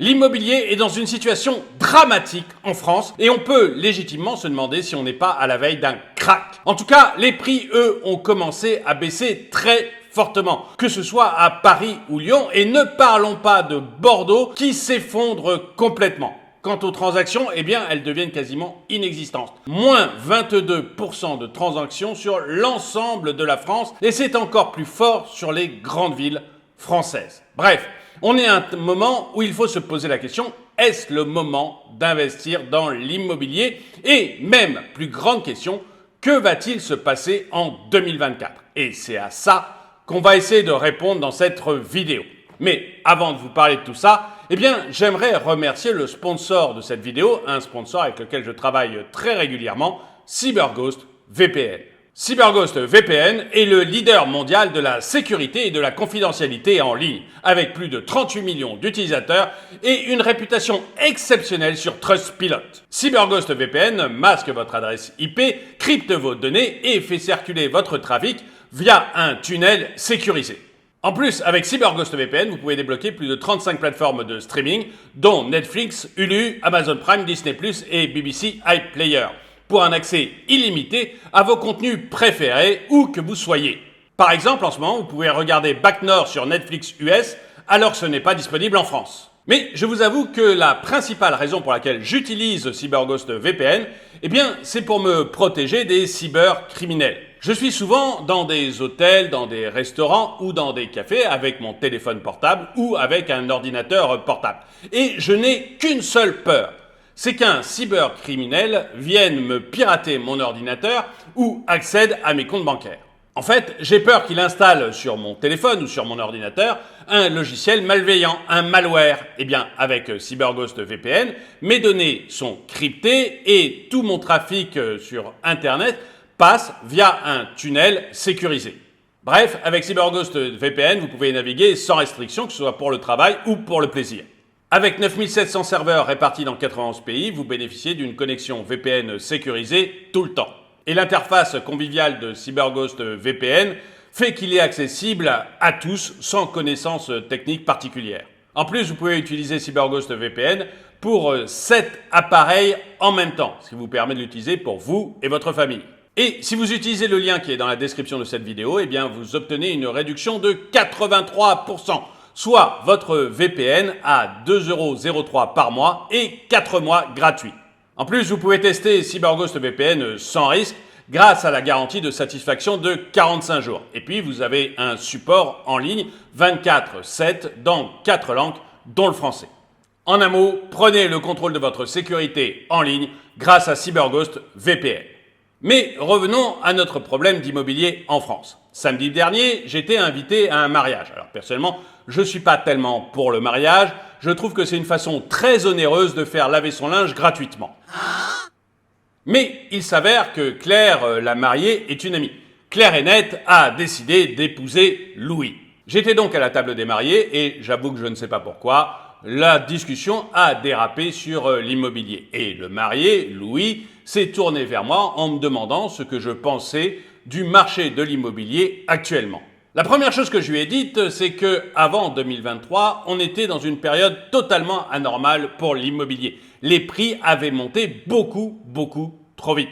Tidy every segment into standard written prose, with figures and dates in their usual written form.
L'immobilier est dans une situation dramatique en France et on peut légitimement se demander si on n'est pas à la veille d'un crack. En tout cas, les prix, eux, ont commencé à baisser très fortement, que ce soit à Paris ou Lyon, et ne parlons pas de Bordeaux qui s'effondre complètement. Quant aux transactions, eh bien, elles deviennent quasiment inexistantes. Moins 22% de transactions sur l'ensemble de la France, et c'est encore plus fort sur les grandes villes françaises. Bref, on est à un moment où il faut se poser la question, est-ce le moment d'investir dans l'immobilier? Et même plus grande question, que va-t-il se passer en 2024? Et c'est à ça qu'on va essayer de répondre dans cette vidéo. Mais avant de vous parler de tout ça, eh bien, j'aimerais remercier le sponsor de cette vidéo, un sponsor avec lequel je travaille très régulièrement, CyberGhost VPN. CyberGhost VPN est le leader mondial de la sécurité et de la confidentialité en ligne, avec plus de 38 millions d'utilisateurs et une réputation exceptionnelle sur Trustpilot. CyberGhost VPN masque votre adresse IP, crypte vos données et fait circuler votre trafic via un tunnel sécurisé. En plus, avec CyberGhost VPN, vous pouvez débloquer plus de 35 plateformes de streaming, dont Netflix, Hulu, Amazon Prime, Disney+, et BBC iPlayer, pour un accès illimité à vos contenus préférés où que vous soyez. Par exemple, en ce moment, vous pouvez regarder Bac Nord sur Netflix US alors que ce n'est pas disponible en France. Mais je vous avoue que la principale raison pour laquelle j'utilise CyberGhost VPN, eh bien, c'est pour me protéger des cybercriminels. Je suis souvent dans des hôtels, dans des restaurants ou dans des cafés avec mon téléphone portable ou avec un ordinateur portable. Et je n'ai qu'une seule peur, c'est qu'un cybercriminel vienne me pirater mon ordinateur ou accède à mes comptes bancaires. En fait, j'ai peur qu'il installe sur mon téléphone ou sur mon ordinateur un logiciel malveillant, un malware. Eh bien, avec CyberGhost VPN, mes données sont cryptées et tout mon trafic sur Internet passe via un tunnel sécurisé. Bref, avec CyberGhost VPN, vous pouvez naviguer sans restriction, que ce soit pour le travail ou pour le plaisir. Avec 9700 serveurs répartis dans 91 pays, vous bénéficiez d'une connexion VPN sécurisée tout le temps. Et l'interface conviviale de CyberGhost VPN fait qu'il est accessible à tous sans connaissance technique particulière. En plus, vous pouvez utiliser CyberGhost VPN pour 7 appareils en même temps, ce qui vous permet de l'utiliser pour vous et votre famille. Et si vous utilisez le lien qui est dans la description de cette vidéo, eh bien vous obtenez une réduction de 83%, soit votre VPN à 2,03 € par mois et 4 mois gratuits. En plus, vous pouvez tester CyberGhost VPN sans risque grâce à la garantie de satisfaction de 45 jours. Et puis, vous avez un support en ligne 24/7 dans 4 langues, dont le français. En un mot, prenez le contrôle de votre sécurité en ligne grâce à CyberGhost VPN. Mais revenons à notre problème d'immobilier en France. Samedi dernier, j'étais invité à un mariage. Alors personnellement, je ne suis pas tellement pour le mariage. Je trouve que c'est une façon très onéreuse de faire laver son linge gratuitement. Mais il s'avère que Claire, la mariée, est une amie. Claire et nette a décidé d'épouser Louis. J'étais donc à la table des mariés et j'avoue que je ne sais pas pourquoi, la discussion a dérapé sur l'immobilier. Et le marié, Louis, s'est tourné vers moi en me demandant ce que je pensais du marché de l'immobilier actuellement. La première chose que je lui ai dite, c'est que avant 2023, on était dans une période totalement anormale pour l'immobilier. Les prix avaient monté beaucoup trop vite.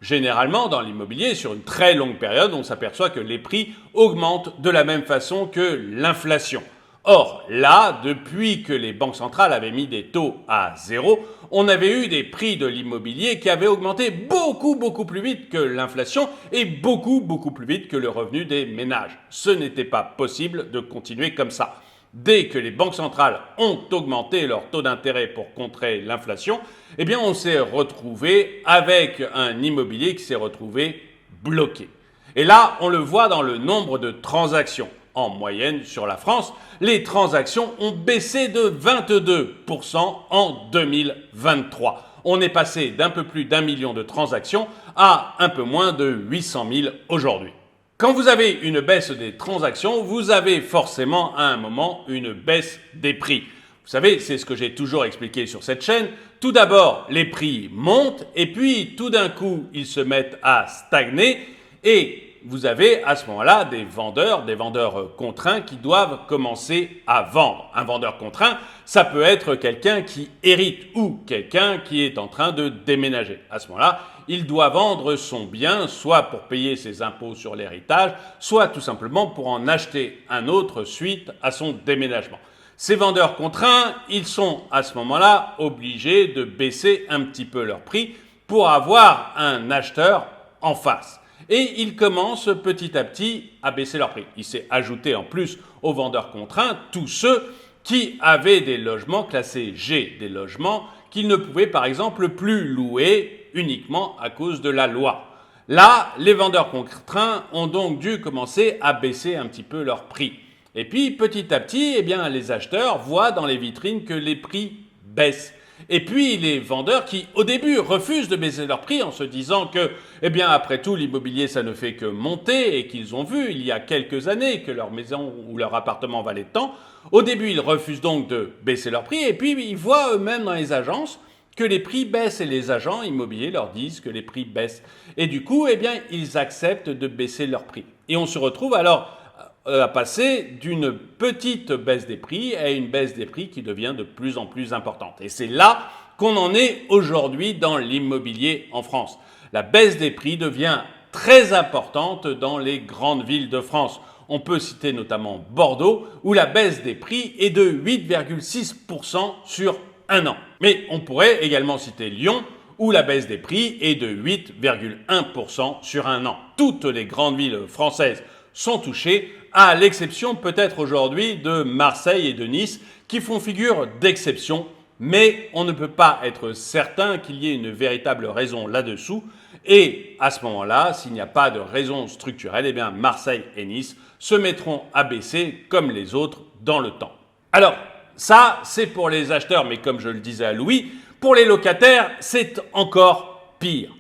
Généralement, dans l'immobilier, sur une très longue période, on s'aperçoit que les prix augmentent de la même façon que l'inflation. Or, là, depuis que les banques centrales avaient mis des taux à zéro, on avait eu des prix de l'immobilier qui avaient augmenté beaucoup plus vite que l'inflation et beaucoup plus vite que le revenu des ménages. Ce n'était pas possible de continuer comme ça. Dès que les banques centrales ont augmenté leur taux d'intérêt pour contrer l'inflation, eh bien, on s'est retrouvé avec un immobilier qui s'est retrouvé bloqué. Et là, on le voit dans le nombre de transactions. En moyenne, sur la France, les transactions ont baissé de 22% en 2023. On est passé d'un peu plus d'1 million de transactions à un peu moins de 800 000 aujourd'hui. Quand vous avez une baisse des transactions, vous avez forcément à un moment une baisse des prix. Vous savez, c'est ce que j'ai toujours expliqué sur cette chaîne. Tout d'abord, les prix montent et puis tout d'un coup, ils se mettent à stagner et vous avez à ce moment-là des vendeurs contraints qui doivent commencer à vendre. Un vendeur contraint, ça peut être quelqu'un qui hérite ou quelqu'un qui est en train de déménager. À ce moment-là, il doit vendre son bien, soit pour payer ses impôts sur l'héritage, soit tout simplement pour en acheter un autre suite à son déménagement. Ces vendeurs contraints, ils sont à ce moment-là obligés de baisser un petit peu leur prix pour avoir un acheteur en face. Et ils commencent petit à petit à baisser leur prix. Il s'est ajouté en plus aux vendeurs contraints tous ceux qui avaient des logements classés G, des logements qu'ils ne pouvaient par exemple plus louer uniquement à cause de la loi. Là, les vendeurs contraints ont donc dû commencer à baisser un petit peu leur prix. Et puis petit à petit, eh bien, les acheteurs voient dans les vitrines que les prix baissent. Et puis les vendeurs qui, au début, refusent de baisser leur prix en se disant que, eh bien, après tout, l'immobilier, ça ne fait que monter et qu'ils ont vu il y a quelques années que leur maison ou leur appartement valait tant. Au début, ils refusent donc de baisser leur prix et puis ils voient eux-mêmes dans les agences que les prix baissent et les agents immobiliers leur disent que les prix baissent. Et du coup, eh bien, ils acceptent de baisser leur prix. Et on se retrouve alors à passer d'une petite baisse des prix à une baisse des prix qui devient de plus en plus importante. Et c'est là qu'on en est aujourd'hui dans l'immobilier en France. La baisse des prix devient très importante dans les grandes villes de France. On peut citer notamment Bordeaux, où la baisse des prix est de 8,6% sur un an. Mais on pourrait également citer Lyon, où la baisse des prix est de 8,1% sur un an. Toutes les grandes villes françaises sont touchées, à l'exception peut-être aujourd'hui de Marseille et de Nice, qui font figure d'exception, mais on ne peut pas être certain qu'il y ait une véritable raison là-dessous. Et à ce moment-là, s'il n'y a pas de raison structurelle, eh bien Marseille et Nice se mettront à baisser comme les autres dans le temps. Alors, ça, c'est pour les acheteurs, mais comme je le disais à Louis, pour les locataires, c'est encore pire.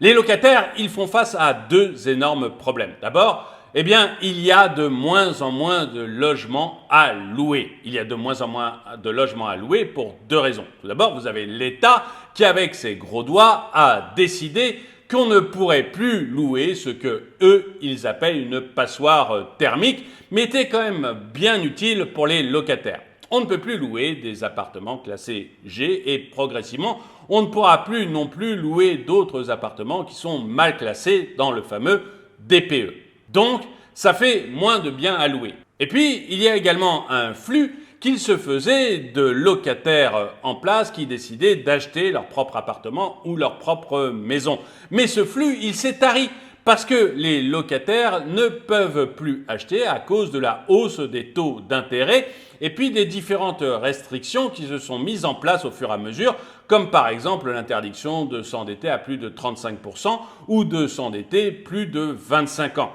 Les locataires, ils font face à deux énormes problèmes. D'abord, eh bien, il y a de moins en moins de logements à louer. Il y a de moins en moins de logements à louer pour deux raisons. Tout d'abord, vous avez l'État qui, avec ses gros doigts, a décidé qu'on ne pourrait plus louer ce que eux, ils appellent une passoire thermique, mais était quand même bien utile pour les locataires. On ne peut plus louer des appartements classés G et progressivement, on ne pourra plus non plus louer d'autres appartements qui sont mal classés dans le fameux DPE. Donc, ça fait moins de biens à louer. Et puis, il y a également un flux qu'il se faisait de locataires en place qui décidaient d'acheter leur propre appartement ou leur propre maison. Mais ce flux, il s'est tari parce que les locataires ne peuvent plus acheter à cause de la hausse des taux d'intérêt et puis des différentes restrictions qui se sont mises en place au fur et à mesure, comme par exemple l'interdiction de s'endetter à plus de 35% ou de s'endetter plus de 25 ans.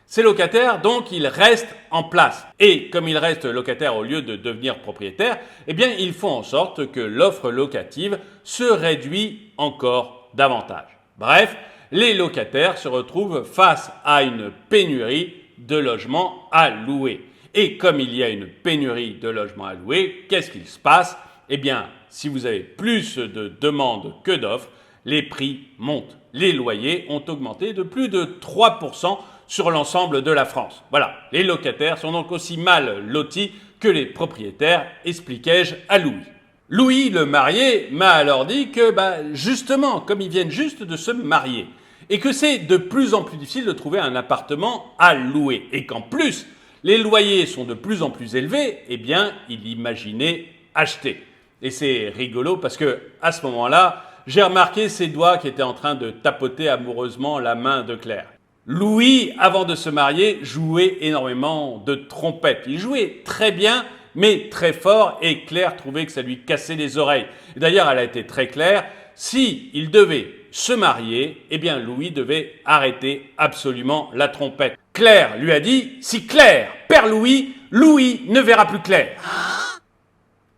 Ces locataires, donc, ils restent en place. Et comme ils restent locataires au lieu de devenir propriétaires, eh bien, ils font en sorte que l'offre locative se réduit encore davantage. Bref, les locataires se retrouvent face à une pénurie de logements à louer. Et comme il y a une pénurie de logements à louer, qu'est-ce qu'il se passe? Eh bien, si vous avez plus de demandes que d'offres, les prix montent. Les loyers ont augmenté de plus de 3% sur l'ensemble de la France. Voilà, les locataires sont donc aussi mal lotis que les propriétaires, expliquai-je à Louis. Louis, le marié, m'a alors dit que, justement, comme ils viennent juste de se marier, et que c'est de plus en plus difficile de trouver un appartement à louer, et qu'en plus, les loyers sont de plus en plus élevés, eh bien, il imaginait acheter. Et c'est rigolo parce que, à ce moment-là, j'ai remarqué ses doigts qui étaient en train de tapoter amoureusement la main de Claire. Louis, avant de se marier, jouait énormément de trompette. Il jouait très bien, mais très fort, et Claire trouvait que ça lui cassait les oreilles. D'ailleurs, elle a été très claire, si il devait se marier, eh bien Louis devait arrêter absolument la trompette. Claire lui a dit, si Claire perd Louis, Louis ne verra plus Claire.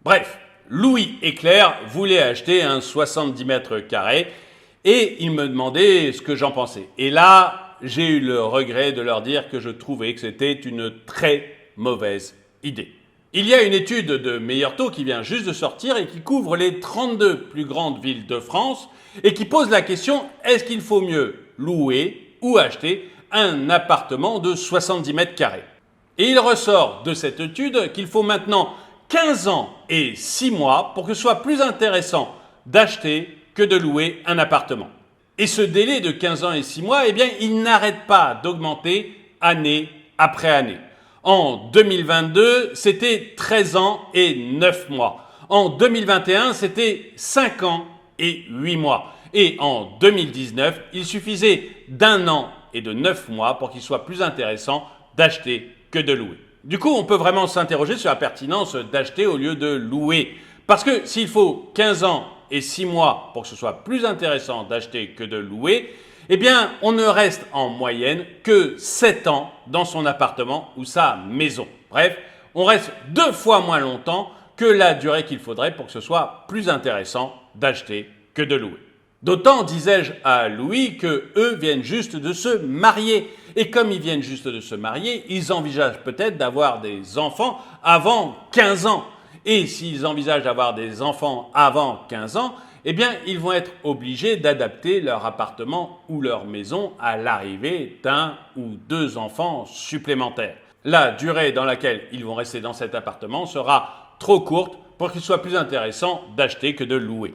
Bref, Louis et Claire voulaient acheter un 70 mètres carrés, et ils me demandaient ce que j'en pensais. Et là, j'ai eu le regret de leur dire que je trouvais que c'était une très mauvaise idée. Il y a une étude de Meilleur Taux qui vient juste de sortir et qui couvre les 32 plus grandes villes de France et qui pose la question, est-ce qu'il faut mieux louer ou acheter un appartement de 70 mètres carrés. Et il ressort de cette étude qu'il faut maintenant 15 ans et 6 mois pour que ce soit plus intéressant d'acheter que de louer un appartement. Et ce délai de 15 ans et 6 mois, eh bien, il n'arrête pas d'augmenter année après année. En 2022, c'était 13 ans et 9 mois. En 2021, c'était 5 ans et 8 mois. Et en 2019, il suffisait d'1 an et de 9 mois pour qu'il soit plus intéressant d'acheter que de louer. Du coup, on peut vraiment s'interroger sur la pertinence d'acheter au lieu de louer. Parce que s'il faut 15 ans et 6 mois pour que ce soit plus intéressant d'acheter que de louer, eh bien, on ne reste en moyenne que 7 ans dans son appartement ou sa maison. Bref, on reste 2 fois moins longtemps que la durée qu'il faudrait pour que ce soit plus intéressant d'acheter que de louer. D'autant, disais-je à Louis, que eux viennent juste de se marier. Et comme ils viennent juste de se marier, ils envisagent peut-être d'avoir des enfants avant 15 ans. Et s'ils envisagent d'avoir des enfants avant 15 ans, eh bien, ils vont être obligés d'adapter leur appartement ou leur maison à l'arrivée d'un ou 2 enfants supplémentaires. La durée dans laquelle ils vont rester dans cet appartement sera trop courte pour qu'il soit plus intéressant d'acheter que de louer.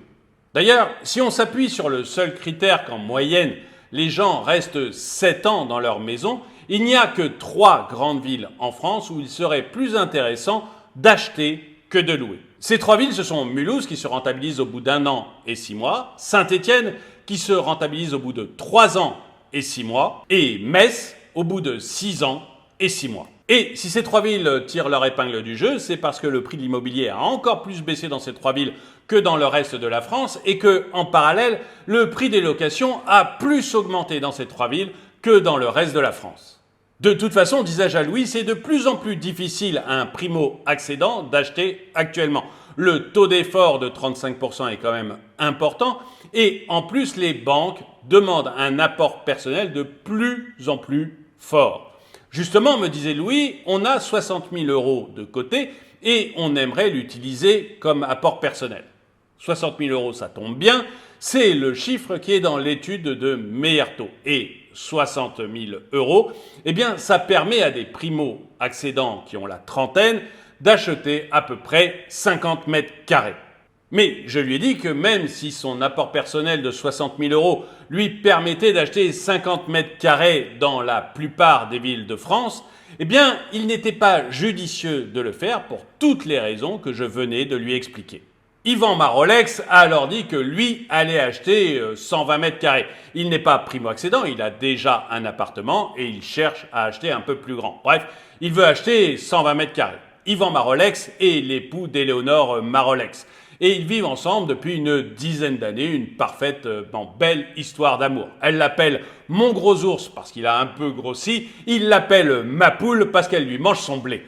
D'ailleurs, si on s'appuie sur le seul critère qu'en moyenne, les gens restent 7 ans dans leur maison, il n'y a que 3 grandes villes en France où il serait plus intéressant d'acheter que de louer. Ces 3 villes, ce sont Mulhouse qui se rentabilise au bout d'1 an et 6 mois, Saint-Étienne qui se rentabilise au bout de 3 ans et 6 mois, et Metz au bout de 6 ans et 6 mois. Et si ces 3 villes tirent leur épingle du jeu, c'est parce que le prix de l'immobilier a encore plus baissé dans ces 3 villes que dans le reste de la France et que, en parallèle, le prix des locations a plus augmenté dans ces 3 villes que dans le reste de la France. De toute façon, disais-je à Louis, c'est de plus en plus difficile à un primo-accédant d'acheter actuellement. Le taux d'effort de 35% est quand même important et en plus, les banques demandent un apport personnel de plus en plus fort. Justement, me disait Louis, on a 60 000 € de côté et on aimerait l'utiliser comme apport personnel. 60 000 €, ça tombe bien, c'est le chiffre qui est dans l'étude de Meilleur Taux. Et 60 000 €, eh bien, ça permet à des primo-accédants qui ont la trentaine d'acheter à peu près 50 mètres carrés. Mais je lui ai dit que même si son apport personnel de 60 000 € lui permettait d'acheter 50 mètres carrés dans la plupart des villes de France, eh bien, il n'était pas judicieux de le faire pour toutes les raisons que je venais de lui expliquer. Yvan Marolex a alors dit que lui allait acheter 120 mètres carrés. Il n'est pas primo-accédant, il a déjà un appartement et il cherche à acheter un peu plus grand. Bref, il veut acheter 120 mètres carrés. Yvan Marolex est l'époux d'Éléonore Marolex. Et ils vivent ensemble depuis une dizaine d'années, une parfaite, belle histoire d'amour. Elle l'appelle mon gros ours parce qu'il a un peu grossi, il l'appelle ma poule parce qu'elle lui mange son blé.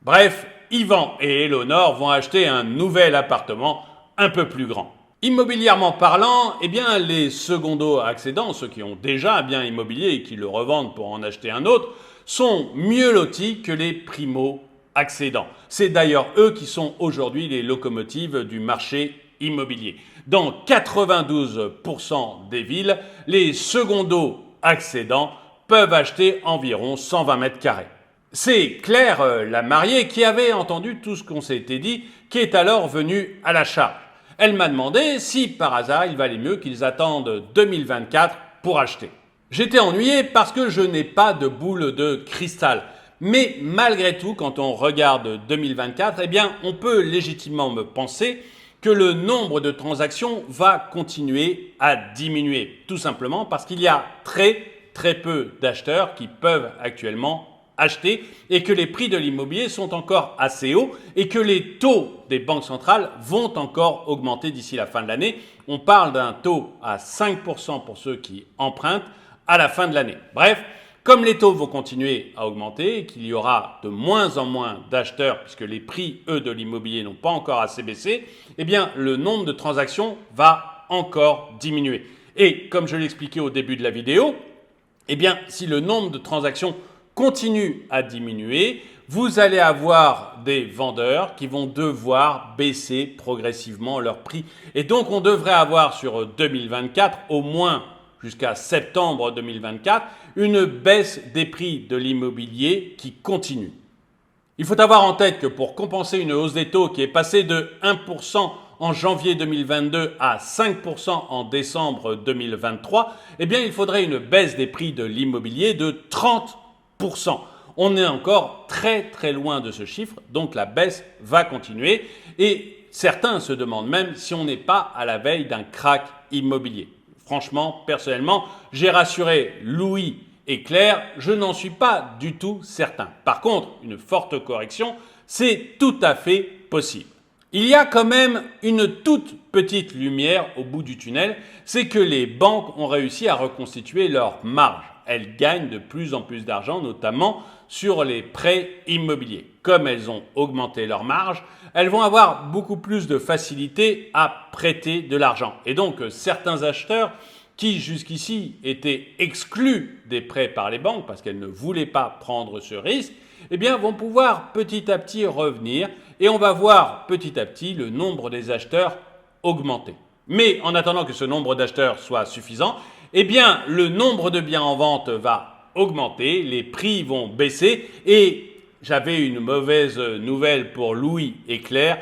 Bref, Yvan et Éléonore vont acheter un nouvel appartement un peu plus grand. Immobilièrement parlant, eh bien, les secondo-accédants, ceux qui ont déjà un bien immobilier et qui le revendent pour en acheter un autre, sont mieux lotis que les primo-accédants. C'est d'ailleurs eux qui sont aujourd'hui les locomotives du marché immobilier. Dans 92% des villes, les secondo-accédants peuvent acheter environ 120 mètres carrés. C'est Claire, la mariée, qui avait entendu tout ce qu'on s'était dit, qui est alors venue à la charge. Elle m'a demandé si par hasard il valait mieux qu'ils attendent 2024 pour acheter. J'étais ennuyé parce que je n'ai pas de boule de cristal. Mais malgré tout, quand on regarde 2024, eh bien, on peut légitimement me penser que le nombre de transactions va continuer à diminuer. Tout simplement parce qu'il y a très peu d'acheteurs qui peuvent actuellement acheter et que les prix de l'immobilier sont encore assez hauts et que les taux des banques centrales vont encore augmenter d'ici la fin de l'année. On parle d'un taux à 5% pour ceux qui empruntent à la fin de l'année. Bref, comme les taux vont continuer à augmenter et qu'il y aura de moins en moins d'acheteurs puisque les prix, eux, de l'immobilier n'ont pas encore assez baissé, eh bien, le nombre de transactions va encore diminuer. Et comme je l'expliquais au début de la vidéo, eh bien, si le nombre de transactions continue à diminuer, vous allez avoir des vendeurs qui vont devoir baisser progressivement leur prix. Et donc, on devrait avoir sur 2024 au moins jusqu'à septembre 2024, une baisse des prix de l'immobilier qui continue. Il faut avoir en tête que pour compenser une hausse des taux qui est passée de 1% en janvier 2022 à 5% en décembre 2023, eh bien il faudrait une baisse des prix de l'immobilier de 30%. On est encore très loin de ce chiffre, donc la baisse va continuer et certains se demandent même si on n'est pas à la veille d'un krach immobilier. Franchement, personnellement, j'ai rassuré Louis et Claire, je n'en suis pas du tout certain. Par contre, une forte correction, c'est tout à fait possible. Il y a quand même une toute petite lumière au bout du tunnel, c'est que les banques ont réussi à reconstituer leurs marges. Elles gagnent de plus en plus d'argent, notamment sur les prêts immobiliers. Comme elles ont augmenté leurs marges, elles vont avoir beaucoup plus de facilité à prêter de l'argent. Et donc, certains acheteurs qui jusqu'ici étaient exclus des prêts par les banques parce qu'elles ne voulaient pas prendre ce risque, eh bien, vont pouvoir petit à petit revenir et on va voir petit à petit le nombre des acheteurs augmenter. Mais en attendant que ce nombre d'acheteurs soit suffisant, eh bien, le nombre de biens en vente va augmenter, les prix vont baisser et j'avais une mauvaise nouvelle pour Louis et Claire,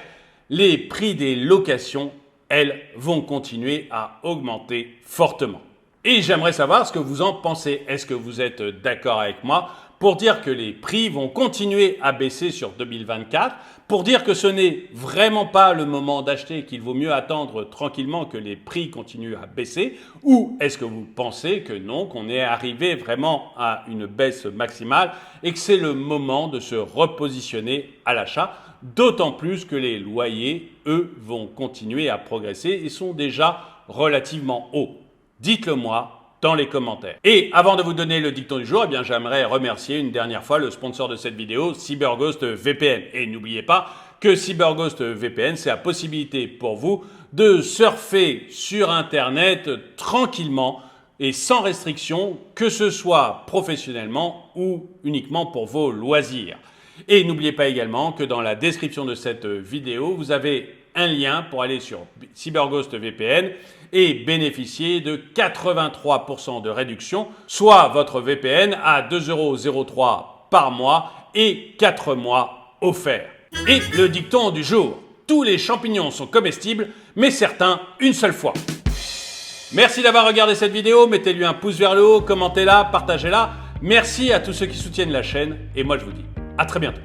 les prix des locations, elles, vont continuer à augmenter fortement. Et j'aimerais savoir ce que vous en pensez. Est-ce que vous êtes d'accord avec moi pour dire que les prix vont continuer à baisser sur 2024, pour dire que ce n'est vraiment pas le moment d'acheter, qu'il vaut mieux attendre tranquillement que les prix continuent à baisser, ou est-ce que vous pensez que non, qu'on est arrivé vraiment à une baisse maximale et que c'est le moment de se repositionner à l'achat, d'autant plus que les loyers, eux, vont continuer à progresser et sont déjà relativement hauts. Dites-le moi dans les commentaires. Et avant de vous donner le dicton du jour, eh bien, j'aimerais remercier une dernière fois le sponsor de cette vidéo, CyberGhost VPN. Et n'oubliez pas que CyberGhost VPN, c'est la possibilité pour vous de surfer sur Internet tranquillement et sans restriction, que ce soit professionnellement ou uniquement pour vos loisirs. Et n'oubliez pas également que dans la description de cette vidéo, vous avez un lien pour aller sur CyberGhost VPN et bénéficier de 83% de réduction, soit votre VPN à 2,03 € par mois et 4 mois offerts. Et le dicton du jour, tous les champignons sont comestibles, mais certains une seule fois. Merci d'avoir regardé cette vidéo, mettez-lui un pouce vers le haut, commentez-la, partagez-la. Merci à tous ceux qui soutiennent la chaîne et moi je vous dis à très bientôt.